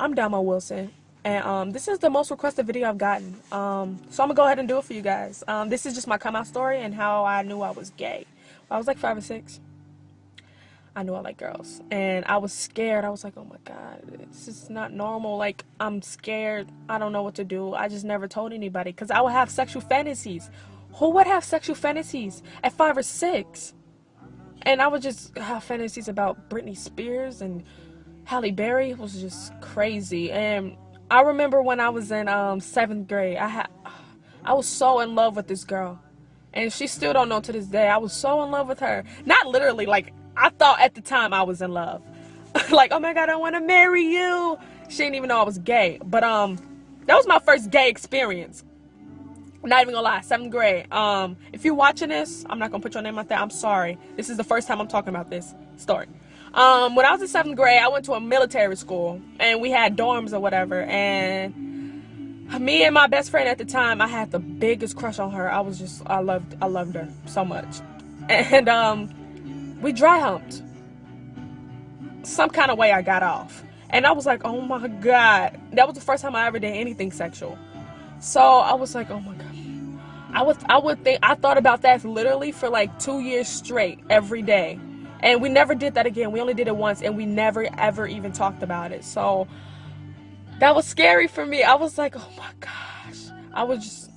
I'm Domo Wilson, and this is the most requested video I've gotten. So I'm gonna go ahead and do it for you guys. This is just my come out story and how I knew I was gay. When I was like 5 or 6. I knew I like girls, and I was scared. I was like, oh my god, this is not normal. Like, I'm scared. I don't know what to do. I just never told anybody because I would have sexual fantasies. Who would have sexual fantasies at 5 or 6? And I would just have fantasies about Britney Spears and Halle Berry. It was just crazy. And I remember when I was in 7th grade, I was so in love with this girl, and she still don't know to this day. I was so in love with her. Not literally, like, I thought at the time I was in love. Like, oh my god, I want to marry you. She didn't even know I was gay. But that was my first gay experience. I'm not even gonna lie, 7th grade. If you're watching this, I'm not gonna put your name out there. I'm sorry. This is the first time I'm talking about this story. When I was in 7th grade, I went to a military school, and we had dorms or whatever, and me and my best friend at the time, I had the biggest crush on her. I loved her so much. And we dry humped. Some kind of way I got off. And I was like, oh my god. That was the first time I ever did anything sexual. So I was like, oh my god. I thought about that literally for like 2 years straight, every day. And we never did that again. We only did it once, and we never ever even talked about it. So that was scary for me. I was like, oh my gosh. I was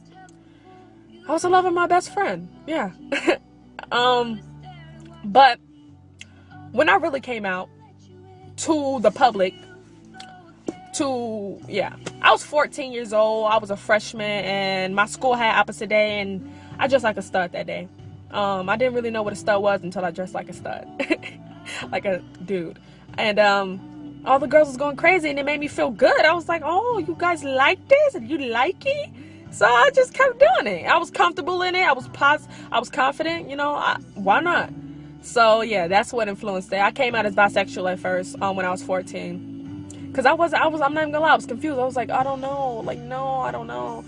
in love with my best friend. Yeah. But when I really came out to the public, I was 14 years old. I was a freshman, and my school had opposite day, and I dressed like a stud that day. I didn't really know what a stud was until I dressed like a stud. Like a dude. And all the girls was going crazy, and it made me feel good. I was like, oh, you guys like this? And you like it? So I just kept doing it. I was comfortable in it. I was confident, you know. Why not? So yeah, that's what influenced it. I came out as bisexual at first, when I was 14. Cause I'm not even gonna lie, I was confused. I was like, I don't know. Like, no, I don't know.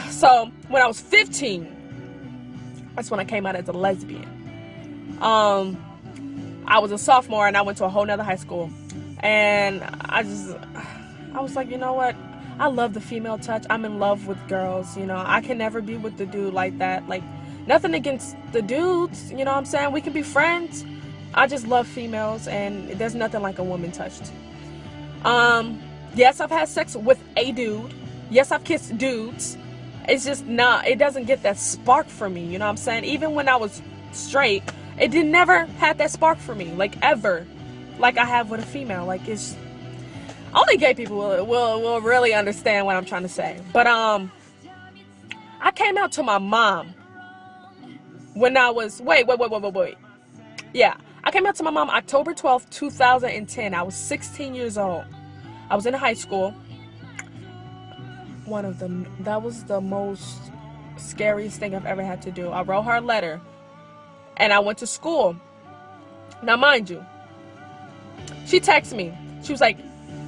So when I was 15, that's when I came out as a lesbian. I was a sophomore, and I went to a whole nother high school. And I was like, you know what? I love the female touch. I'm in love with girls, you know. I can never be with the dude like that. Like, nothing against the dudes, you know what I'm saying? We can be friends. I just love females, and there's nothing like a woman touched. Yes, I've had sex with a dude. Yes, I've kissed dudes. It's just not, it doesn't get that spark for me, you know what I'm saying? Even when I was straight, it never had that spark for me, like, ever, like I have with a female. Like, it's only gay people will really understand what I'm trying to say. But I came out to my mom when I was wait. Yeah, I came out to my mom October 12th, 2010. I was 16 years old. I was in high school. That was the most scariest thing I've ever had to do. I wrote her a letter, and I went to school. Now, mind you, she texted me. She was like,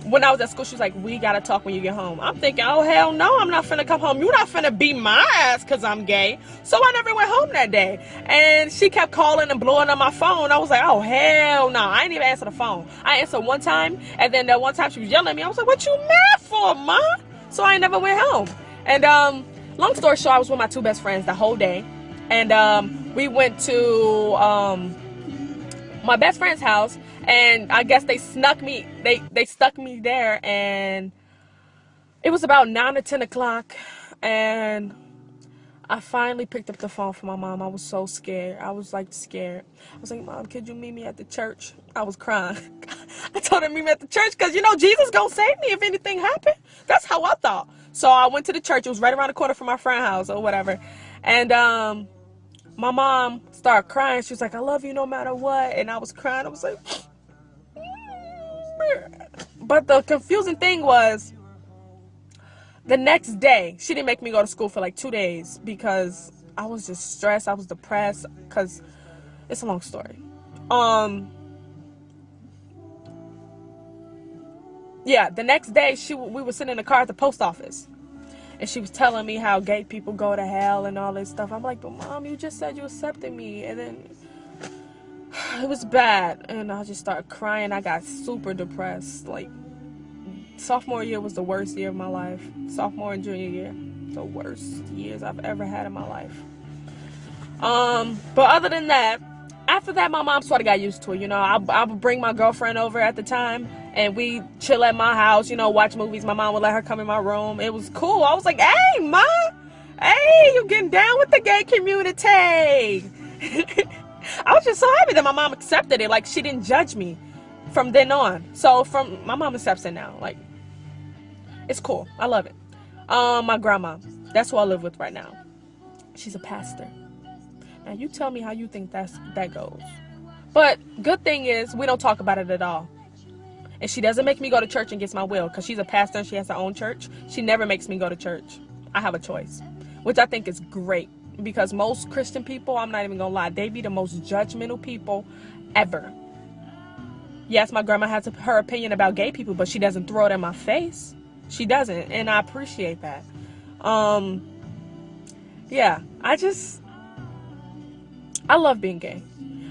when I was at school, she was like, we gotta talk when you get home. I'm thinking, oh, hell no, I'm not finna come home. You're not finna beat my ass because I'm gay. So I never went home that day. And she kept calling and blowing on my phone. I was like, oh, hell no. I didn't even answer the phone. I answered one time, and then that one time she was yelling at me. I was like, what you mad for, ma? So I never went home. And long story short, I was with my 2 best friends the whole day. And we went to my best friend's house. And I guess they stuck me there, and it was about 9 or 10 o'clock, and I finally picked up the phone for my mom. I was so scared. I was like scared. I was like, Mom, could you meet me at the church? I was crying. I told her to meet me at the church because, you know, Jesus gonna save me if anything happened. That's how I thought. So I went to the church. It was right around the corner from my friend's house or whatever. And my mom started crying. She was like, I love you no matter what. And I was crying. I was like... But the confusing thing was, the next day, she didn't make me go to school for like 2 days because I was just stressed. I was depressed because it's a long story. Yeah, the next day we were sitting in the car at the post office, and she was telling me how gay people go to hell and all this stuff. I'm like, but Mom, you just said you accepted me. And then it was bad, and I just started crying. I got super depressed. Like, Sophomore year was the worst year of my life. Sophomore and junior year, the worst years I've ever had in my life. But other than that, after that, my mom sort of got used to it. I would bring my girlfriend over at the time, and we chill at my house, watch movies. My mom would let her come in my room. It was cool. I was like, hey, Ma, hey, you getting down with the gay community. I was just so happy that my mom accepted it. Like, she didn't judge me from then on. So my mom accepts it now. Like, it's cool. I love it. My grandma, that's who I live with right now. She's a pastor. Now, you tell me how you think that goes. But good thing is, we don't talk about it at all. And she doesn't make me go to church against my will, because she's a pastor and she has her own church. She never makes me go to church. I have a choice, which I think is great, because most Christian people, I'm not even gonna lie, they be the most judgmental people ever. Yes, my grandma has her opinion about gay people, but she doesn't throw it in my face. She doesn't, and I appreciate that. Yeah, I love being gay.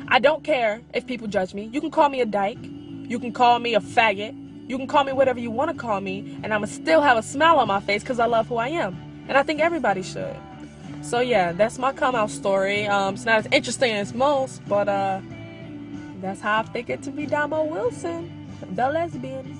I don't care if people judge me. You can call me a dyke. You can call me a faggot. You can call me whatever you want to call me, and I'ma still have a smile on my face because I love who I am. And I think everybody should. So yeah, that's my come out story. It's not as interesting as most, but that's how I figured to be Domo Wilson, the lesbian.